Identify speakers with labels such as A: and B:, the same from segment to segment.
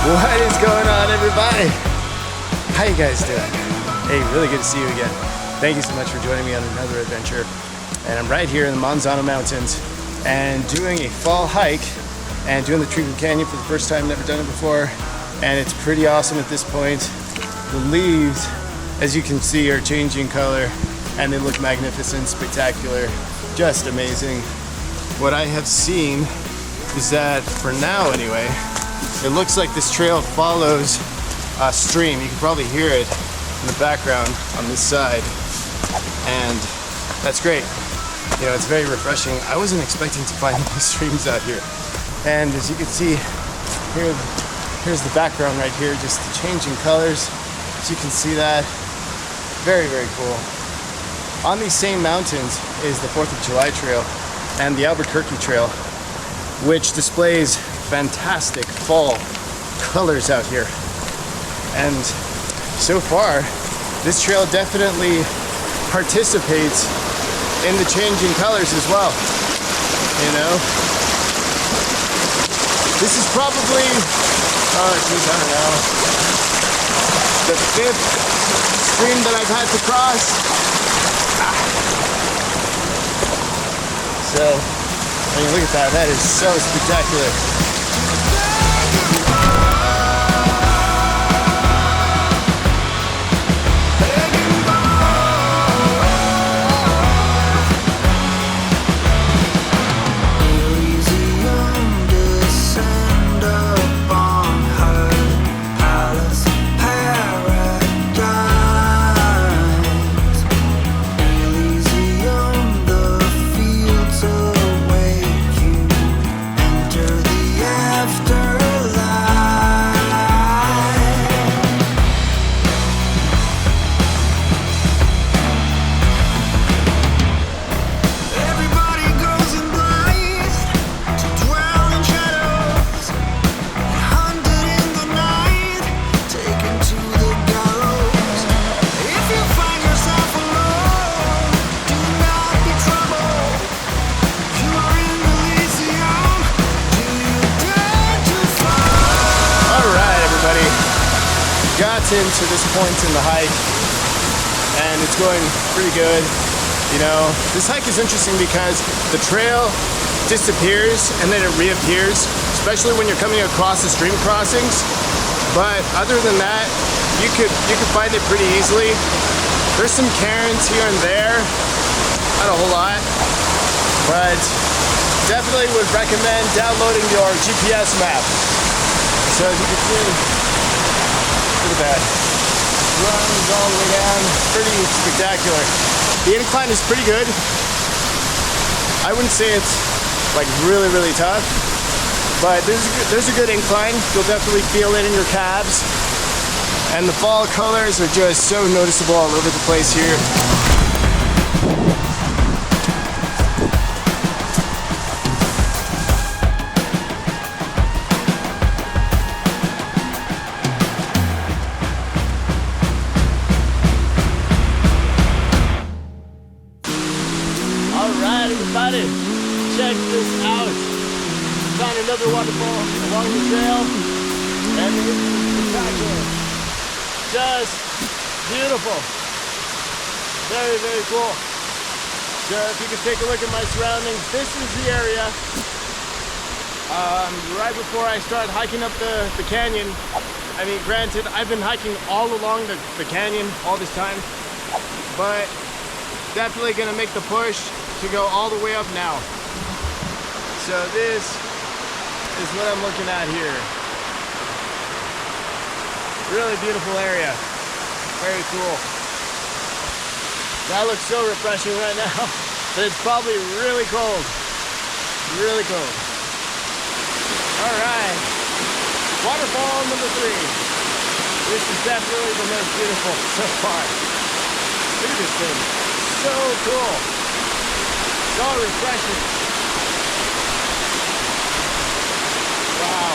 A: What is going on, everybody? How you guys doing? Hey, really good to see you again. Thank you so much for joining me on another adventure. And I'm right here in the Manzano mountains and doing a fall hike and doing the Trigo Canyon for the first time. Never done it before, and it's pretty awesome at this point. The leaves, as you can see, are changing color and they look magnificent, spectacular, just amazing. What I have seen is that, for now anyway, it looks like this trail follows a stream. You can probably hear it in the background on this side, and that's great. You know, it's very refreshing. I wasn't expecting to find these streams out here. And as you can see, here's the background right here, just the changing colors. As you can see that, very, very cool. On these same mountains is the 4th of July Trail and the Albuquerque Trail, which displays fantastic fall colors out here. And so far, this trail definitely participates in the changing colors as well. You know, this is probably, I don't know, the 5th stream that I've had to cross. So, I mean, look at that. That is so spectacular. Into this point in the hike, and it's going pretty good. You know, this hike is interesting because the trail disappears and then it reappears, especially when you're coming across the stream crossings. But other than that, you could find it pretty easily. There's some cairns here and there, not a whole lot, but definitely would recommend downloading your GPS map. So as you can see, look at that. Runs all the way down. Pretty spectacular. The incline is pretty good. I wouldn't say it's like really, really tough, but there's a good incline. You'll definitely feel it in your calves. And the fall colors are just so noticeable all over the place here. Check this out. Found another waterfall along the trail, and it's spectacular. Just beautiful. Very, very cool. So if you can take a look at my surroundings, this is the area. Right before I started hiking up the canyon. I mean, granted, I've been hiking all along the canyon all this time, but definitely gonna make the push to go all the way up now. So this is what I'm looking at here. Really beautiful area. Very cool. That looks so refreshing right now, but it's probably really cold. Really cold. All right. Waterfall number 3. This is definitely the most beautiful so far. Look at this thing. So cool. So refreshing. Wow,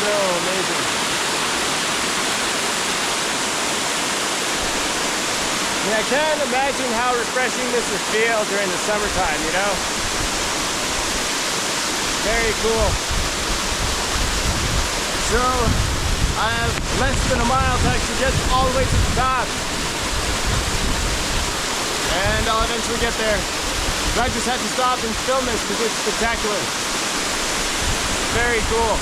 A: so amazing. I mean, I can't imagine how refreshing this would feel during the summertime, you know? Very cool. So I have less than a mile to actually get all the way to the top. And I'll eventually get there. But I just had to stop and film this because it's spectacular. Very cool.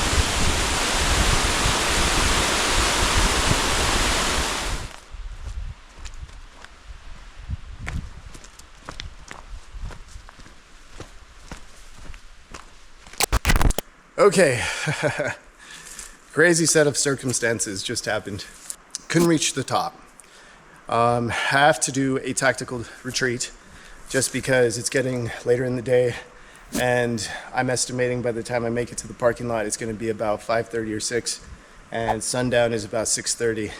A: Okay, crazy set of circumstances just happened. Couldn't reach the top. Have to do a tactical retreat just because it's getting later in the day, and I'm estimating by the time I make it to the parking lot it's going to be about 5:30 or 6, and sundown is about 6:30.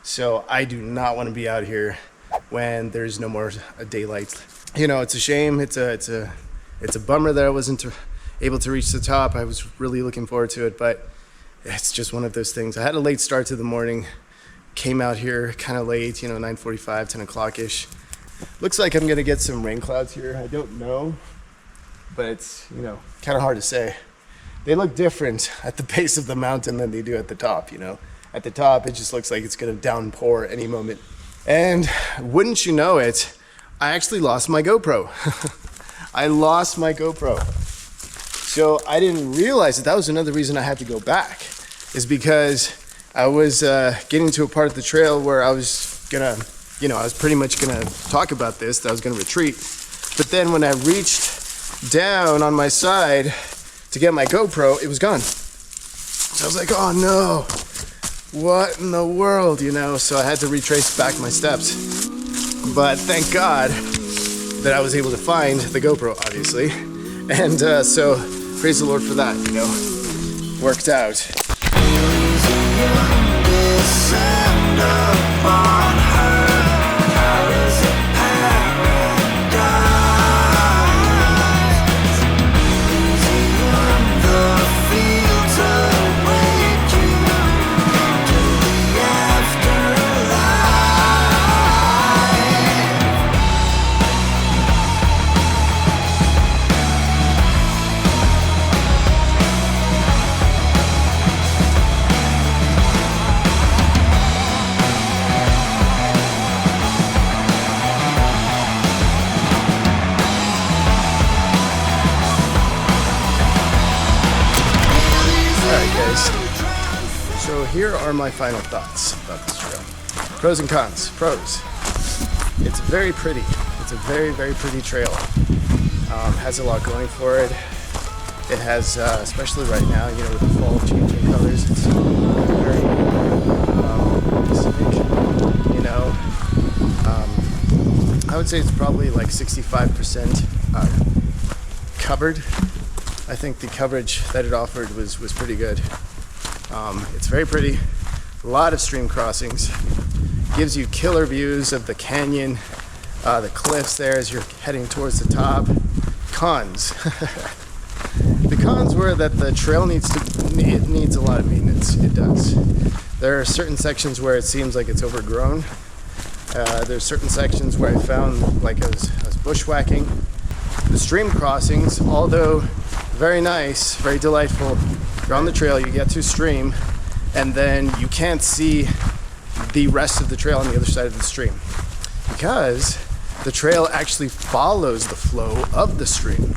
A: So I do not want to be out here when there's no more daylight. You know, it's a shame. It's a bummer that I wasn't able to reach the top. I was really looking forward to it, but it's just one of those things. I had a late start to the morning, came out here kind of late, you know, 9:45, 10 o'clock-ish. Looks like I'm gonna get some rain clouds here. I don't know, but it's, you know, kind of hard to say. They look different at the base of the mountain than they do at the top, you know. At the top, it just looks like it's gonna downpour any moment. And wouldn't you know it, I actually lost my GoPro. I lost my GoPro. So I didn't realize that was another reason I had to go back, is because I was getting to a part of the trail where I was gonna, you know, I was pretty much gonna talk about this, that I was gonna retreat. But then when I reached down on my side to get my GoPro, it was gone. So I was like, oh no, what in the world, you know? So I had to retrace back my steps. But thank God that I was able to find the GoPro, obviously. And so praise the Lord for that, you know, worked out. So here are my final thoughts about this trail. Pros and cons. Pros. It's very pretty. It's a very, very pretty trail. Has a lot going for it. It has, especially right now, you know, with the fall changing colors, it's very scenic, you know. I would say it's probably like 65% covered. I think the coverage that it offered was pretty good. It's very pretty, a lot of stream crossings, gives you killer views of the canyon, the cliffs there as you're heading towards the top. Cons. The cons were that the trail needs a lot of maintenance. It does. There are certain sections where it seems like it's overgrown. There's certain sections where I found like I was bushwhacking. The stream crossings, although very nice, very delightful, you're on the trail, you get to stream, and then you can't see the rest of the trail on the other side of the stream because the trail actually follows the flow of the stream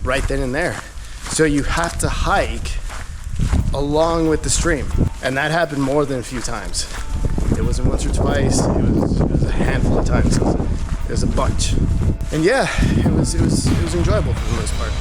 A: right then and there. So you have to hike along with the stream, and that happened more than a few times. It wasn't once or twice, it was a handful of times. It was a bunch. And yeah, it was enjoyable for the most part.